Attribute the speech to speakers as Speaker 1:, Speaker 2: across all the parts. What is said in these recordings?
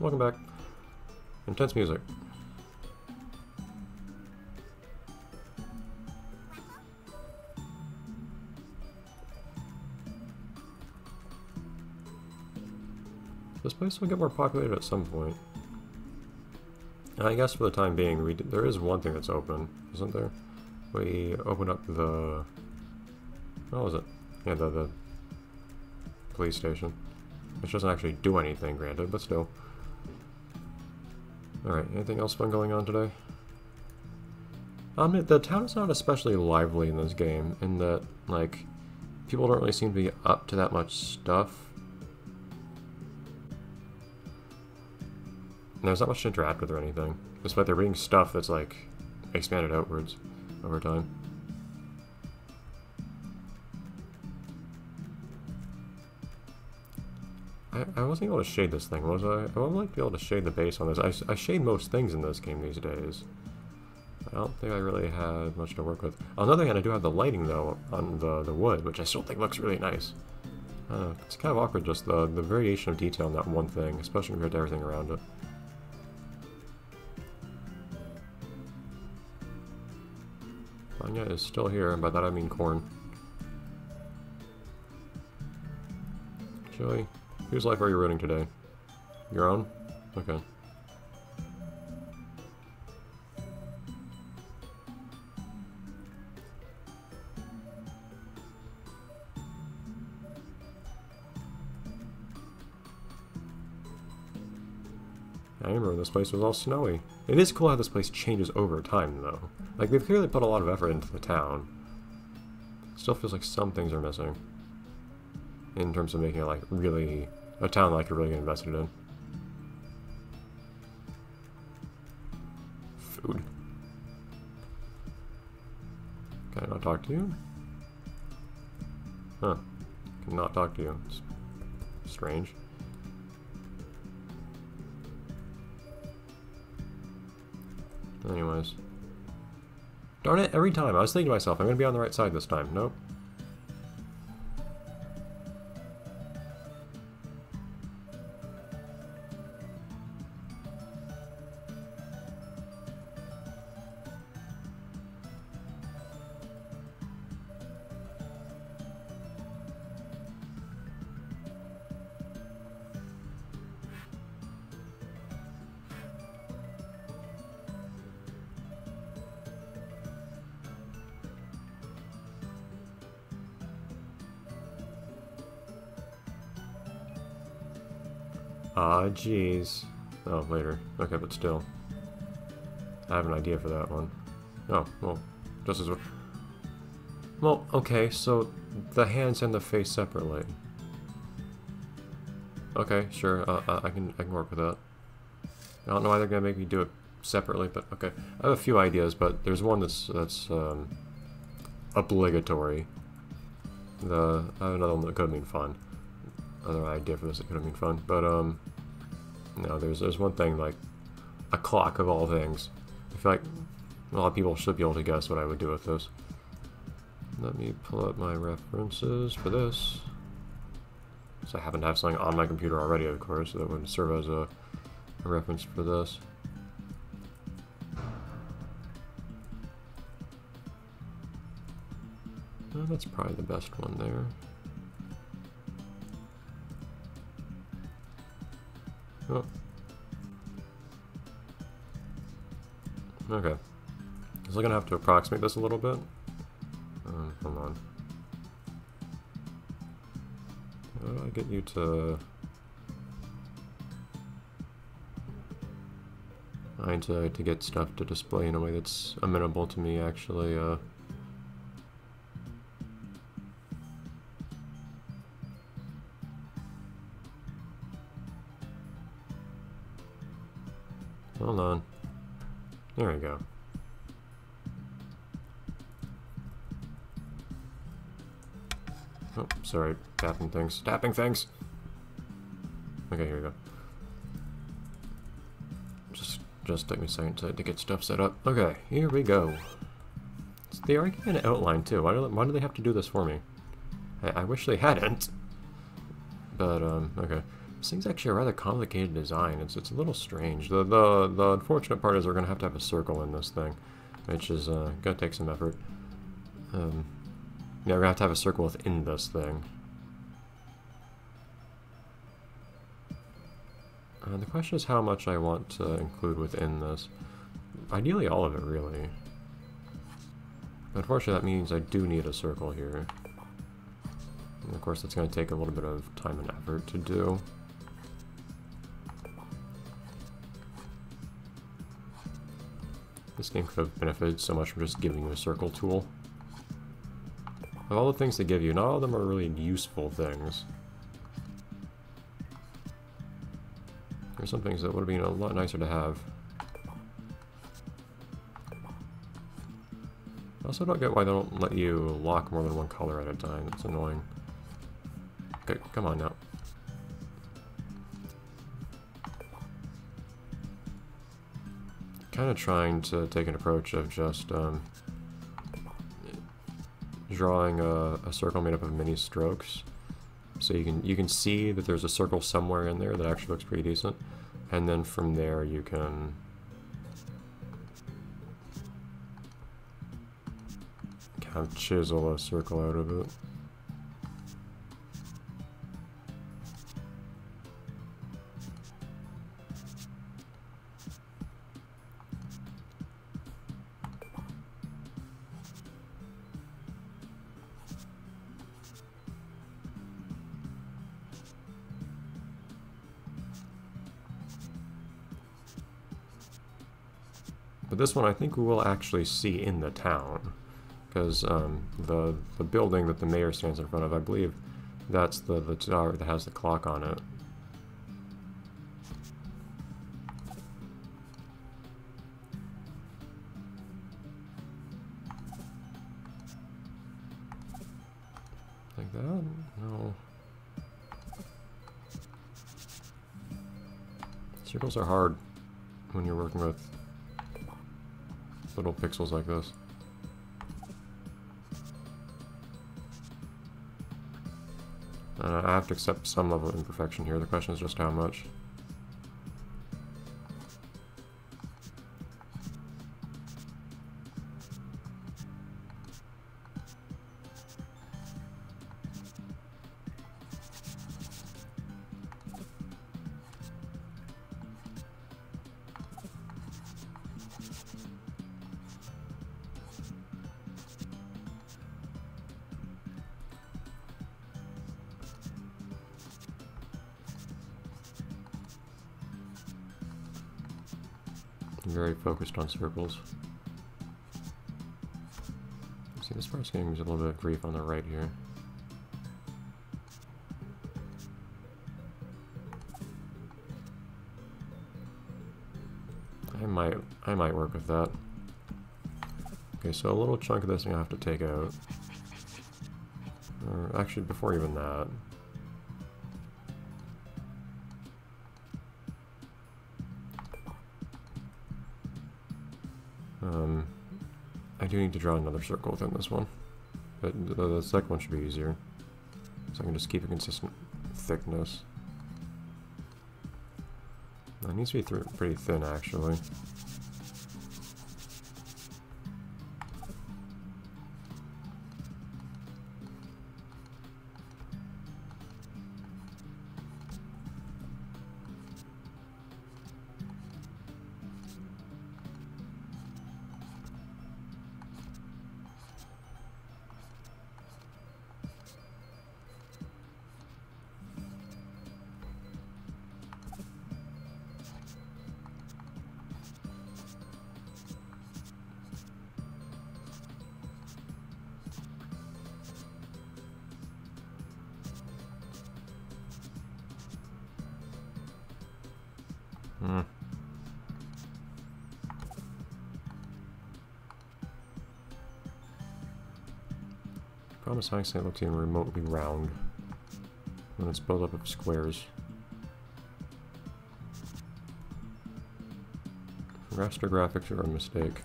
Speaker 1: Welcome back. Intense music. This place will get more populated at some point. I guess for the time being, there is one thing that's open, isn't there? We open up the... What was it? Yeah, the police station. Which doesn't actually do anything, granted, but still. Alright, anything else fun going on today? The town is not especially lively in this game, in that, like, people don't really seem to be up to that much stuff. There's not much to interact with or anything, despite there being stuff that's, like, expanded outwards over time. I wasn't able to shade this thing, was I? I would like to be able to shade the base on this. I shade most things in this game these days. I don't think I really had much to work with. On the other hand, I do have the lighting, though, on the wood, which I still think looks really nice. It's kind of awkward, just the variation of detail in that one thing, especially compared to everything around it. Anya is still here, and by that I mean corn. Joey, whose life are you ruining today? Your own? Okay. I remember this place was all snowy. It is cool how this place changes over time, though. Like, they've clearly put a lot of effort into the town. Still feels like some things are missing. In terms of making it, like, really... a town like you're really invested in. Food. Can I not talk to you? Huh. Can not talk to you. It's strange. Anyways. Darn it, every time. I was thinking to myself, I'm going to be on the right side this time. Nope. Ah, jeez. Oh, later. Okay, but still. I have an idea for that one. Oh, well, just as well. Well, okay, so the hands and the face separately. Okay, sure, I can work with that. I don't know why they're gonna make me do it separately, but okay. I have a few ideas, but there's one that's obligatory. I have another one that could have been fun. Another idea for this that could have been fun, but no, there's one thing, like a clock of all things. I feel like a lot of people should be able to guess what I would do with this. Let me pull up my references for this. So I happen to have something on my computer already, of course, that would serve as a reference for this. Well, that's probably the best one there. Oh. Okay. So I'm gonna have to approximate this a little bit. Hold on. How do I get you to... to get stuff to display in a way that's amenable to me actually, Hold on. There we go. Oh, sorry. Tapping things. Tapping things! Okay, here we go. Just take me a second to get stuff set up. Okay, here we go. They are giving an outline too. Why do they have to do this for me? I wish they hadn't. But, okay. This thing's actually a rather complicated design. It's a little strange. The unfortunate part is we're gonna have to have a circle in this thing, which is gonna take some effort. Yeah, we're gonna have to have a circle within this thing. The question is how much I want to include within this. Ideally all of it, really. Unfortunately, that means I do need a circle here. And of course, that's going to take a little bit of time and effort to do. This game could have benefited so much from just giving you a circle tool. Of all the things they give you, not all of them are really useful things. There's some things that would have been a lot nicer to have. I also don't get why they don't let you lock more than one color at a time. That's annoying. Okay, come on now. Kind of trying to take an approach of just drawing a circle made up of mini strokes. So you can see that there's a circle somewhere in there that actually looks pretty decent, and then from there you can kind of chisel a circle out of it. But this one I think we will actually see in the town, because the building that the mayor stands in front of, I believe that's the tower that has the clock on it. Like that? No. Circles are hard when you're working with little pixels like this. I have to accept some level of imperfection here. The question is just how much. I'm very focused on circles. See, this part's getting a little bit of grief on the right here. I might work with that. Okay, so a little chunk of this I'm gonna have to take out. Or actually, before even that. I do need to draw another circle within this one, but the second one should be easier, so I can just keep a consistent thickness. It needs to be pretty thin, actually. Promise Accent looks even remotely round when it's built up of squares. Raster graphics are a mistake.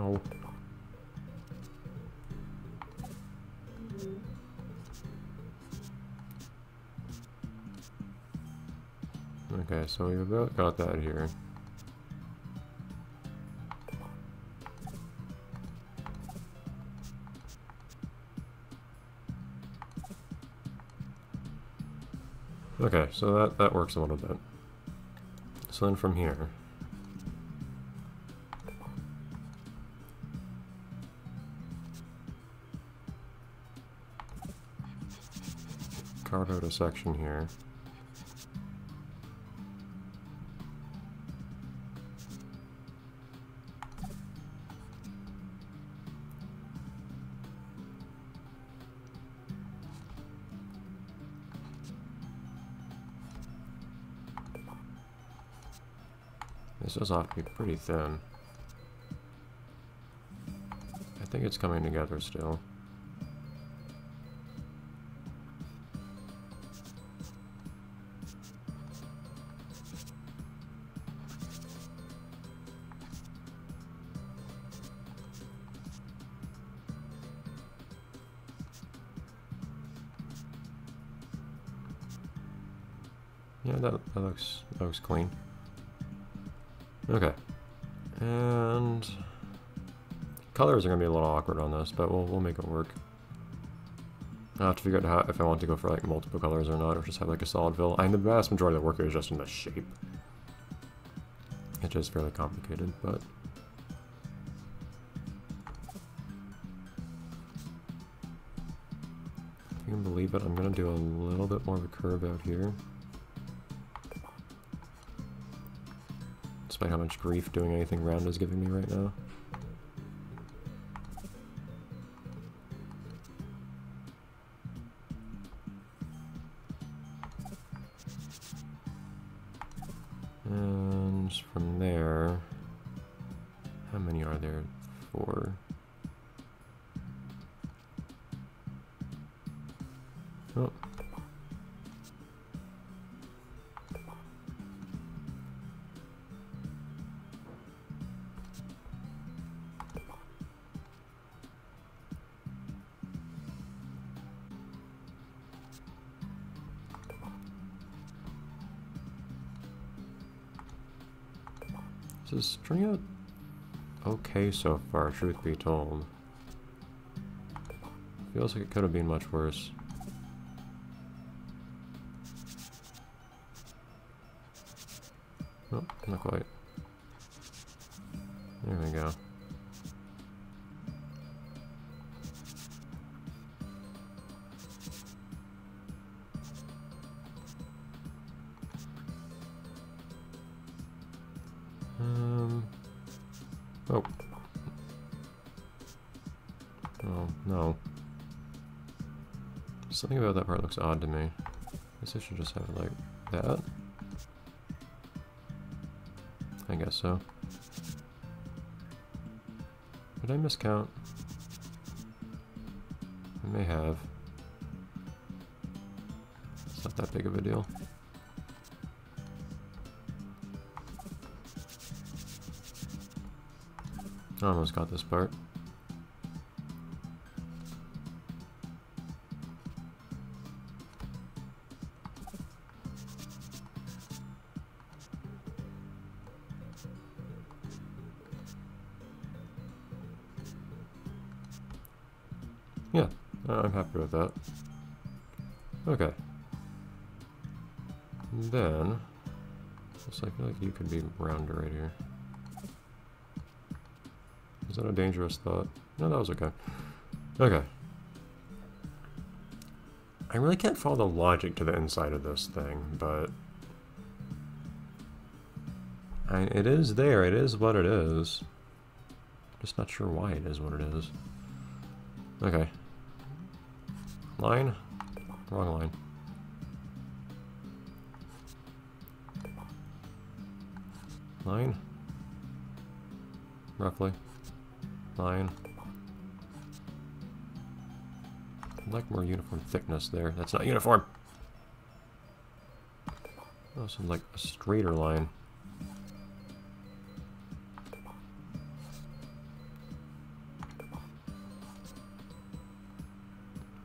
Speaker 1: Oh. Okay, so we've about got that here. Okay, so that works a little bit. So then from here, carve out a section here. This does have to be pretty thin. I think it's coming together still. Yeah, that looks clean. Okay, and colors are gonna be a little awkward on this, but we'll make it work. I have to figure out if I want to go for like multiple colors or not, or just have like a solid fill. I mean, the vast majority of the work is just in the shape. It's just fairly complicated, but if you can believe it, I'm gonna do a little bit more of a curve out here. Despite how much grief doing anything round is giving me right now. And from there, how many are there? 4. Oh. This is turning out okay so far, truth be told. Feels like it could have been much worse. Oh, not quite. There we go. Oh. Oh, no. Something about that part looks odd to me. I guess I should just have it like that. I guess so. Did I miscount? I may have. It's not that big of a deal. I almost got this part. Yeah, I'm happy with that. Okay. Then, I feel like you could be rounder right here. Is that a dangerous thought? No, that was okay. Okay. I really can't follow the logic to the inside of this thing, but it is there. It is what it is. Just not sure why it is what it is. Okay. Line? Wrong line. Line? Roughly. Line. I'd like more uniform thickness there. That's not uniform! Oh, so like a straighter line.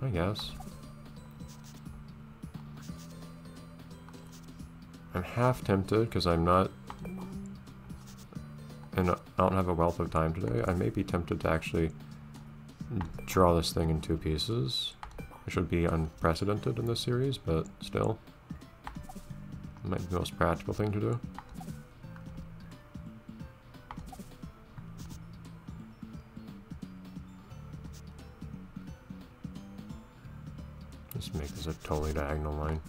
Speaker 1: I guess. I'm half tempted because I'm not, and I don't have a wealth of time today. I may be tempted to actually draw this thing in 2 pieces, which would be unprecedented in this series, but still, it might be the most practical thing to do. Just make this a totally diagonal line.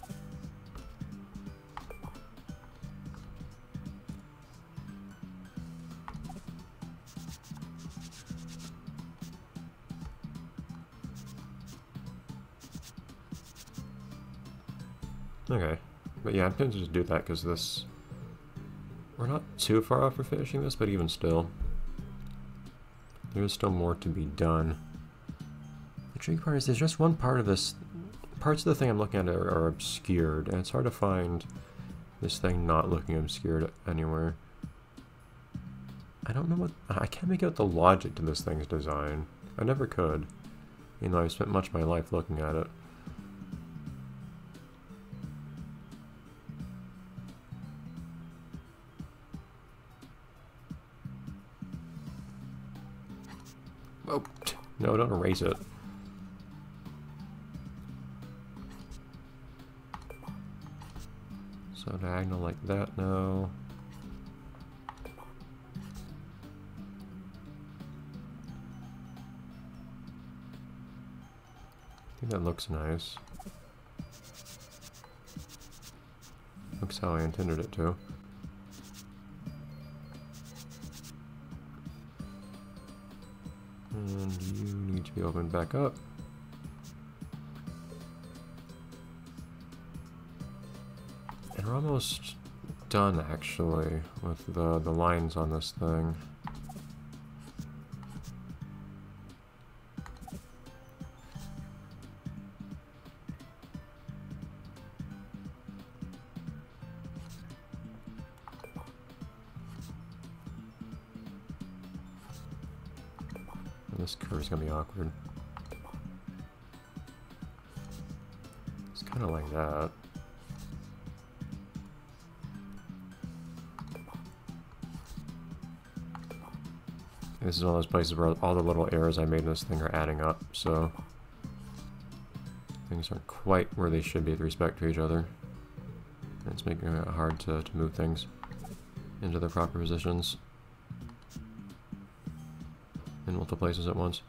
Speaker 1: Okay, but yeah, I'm tempted to just do that because this... We're not too far off for finishing this, but even still, there's still more to be done. The tricky part is there's just one part of this... Parts of the thing I'm looking at are obscured, and it's hard to find this thing not looking obscured anywhere. I don't know what... I can't make out the logic to this thing's design. I never could, even though I've spent much of my life looking at it. Oh, no, don't erase it. So diagonal like that now. I think that looks nice. Looks how I intended it to. And you need to be opened back up. And we're almost done, actually, with the lines on this thing. This curve's gonna be awkward. It's kind of like that. This is one of those places where all the little errors I made in this thing are adding up, so things aren't quite where they should be with respect to each other. And it's making it hard to move things into their proper positions in multiple places at once.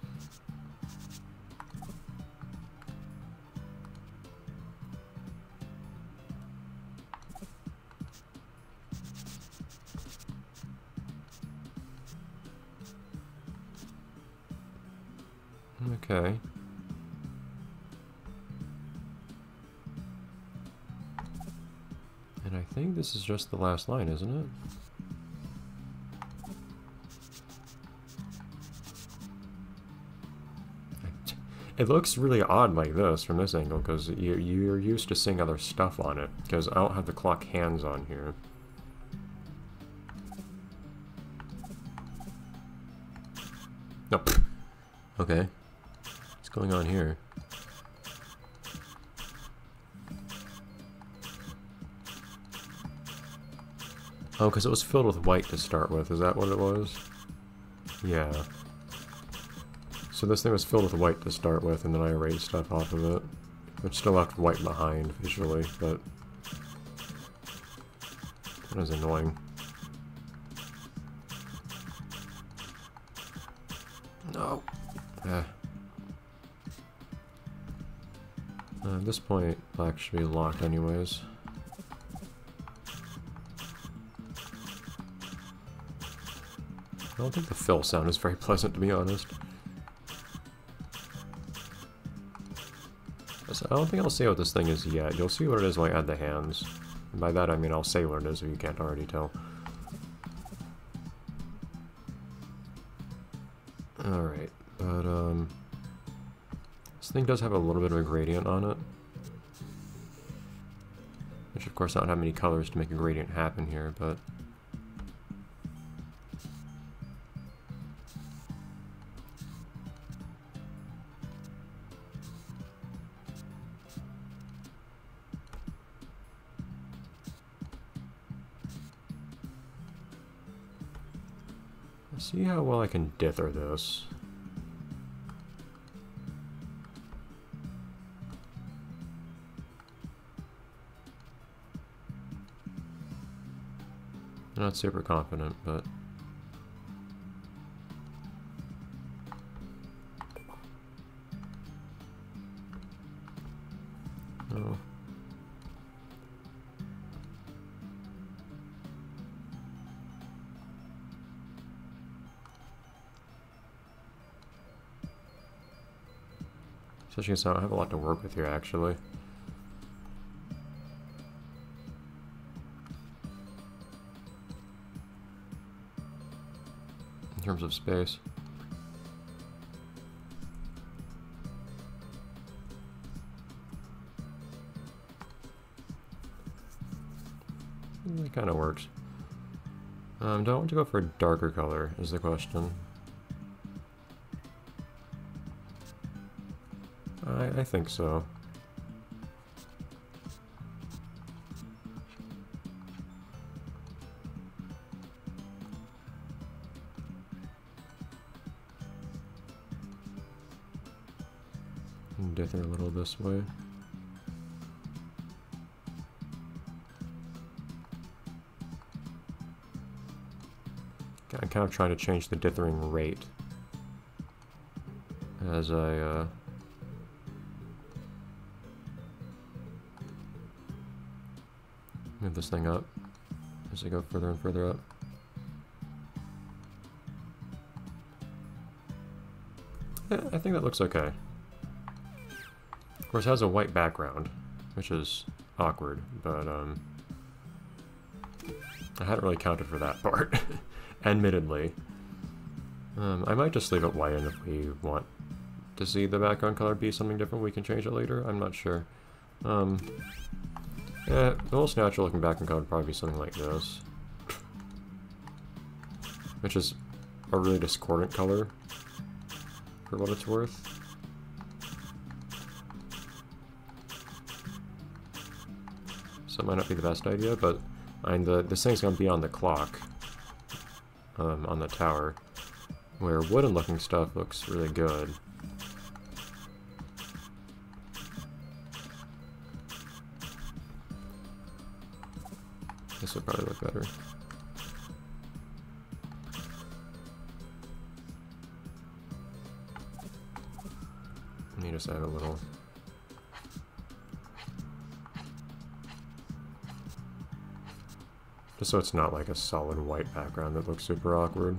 Speaker 1: Okay. And I think this is just the last line, isn't it? It looks really odd like this from this angle because you're used to seeing other stuff on it, because I don't have the clock hands on here. Nope. Okay. What's going on here? Oh, because it was filled with white to start with. Is that what it was? Yeah. So this thing was filled with white to start with, and then I erased stuff off of it, which still left white behind visually, but that is annoying. No. At this point, black should be locked anyways. I don't think the fill sound is very pleasant, to be honest. So I don't think I'll say what this thing is yet. You'll see what it is when I add the hands. And by that I mean I'll say what it is if you can't already tell. Alright, but this thing does have a little bit of a gradient on it. Which of course I don't have many colors to make a gradient happen here, but See how well I can dither this. I'm not super confident, but... Oh. Especially since I don't have a lot to work with here, actually. In terms of space. It kind of works. Do I want to go for a darker color, is the question. I think so. Dither a little this way. I'm kind of trying to change the dithering rate as I move this thing up as I go further and further up. Yeah, I think that looks okay. Of course, it has a white background, which is awkward, but I hadn't really counted for that part, admittedly. I might just leave it white, and if we want to see the background color be something different, we can change it later. I'm not sure. Yeah, the most natural looking background color would probably be something like this, which is a really discordant color, for what it's worth. So it might not be the best idea, but this thing's going to be on the clock, on the tower, where wooden looking stuff looks really good. This would probably look better. Let me just add a little. Just so it's not like a solid white background that looks super awkward.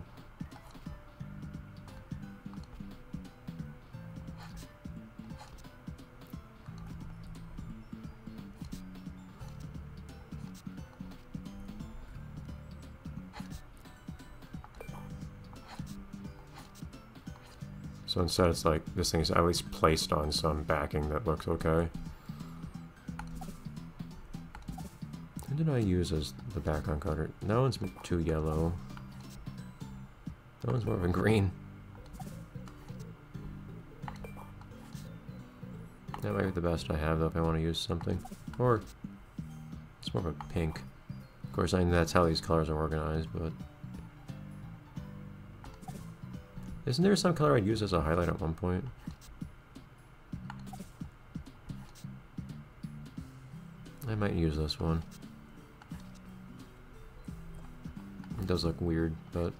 Speaker 1: So instead it's like, this thing's at least placed on some backing that looks okay. What did I use as the background color? That one's too yellow. That one's more of a green. That might be the best I have though if I want to use something. Or it's more of a pink. Of course, I know that's how these colors are organized, but... Isn't there some color I'd use as a highlight at one point? I might use this one. It does look weird, but...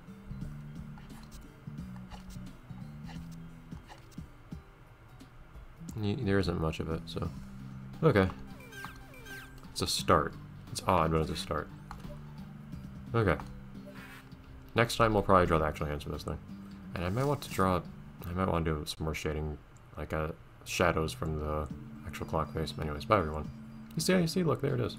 Speaker 1: there isn't much of it, so... Okay. It's a start. It's odd, but it's a start. Okay. Next time we'll probably draw the actual hands for this thing. And I might want to draw... I might want to do some more shading, like shadows from the actual clock face. Anyways, bye everyone. You see, look, there it is.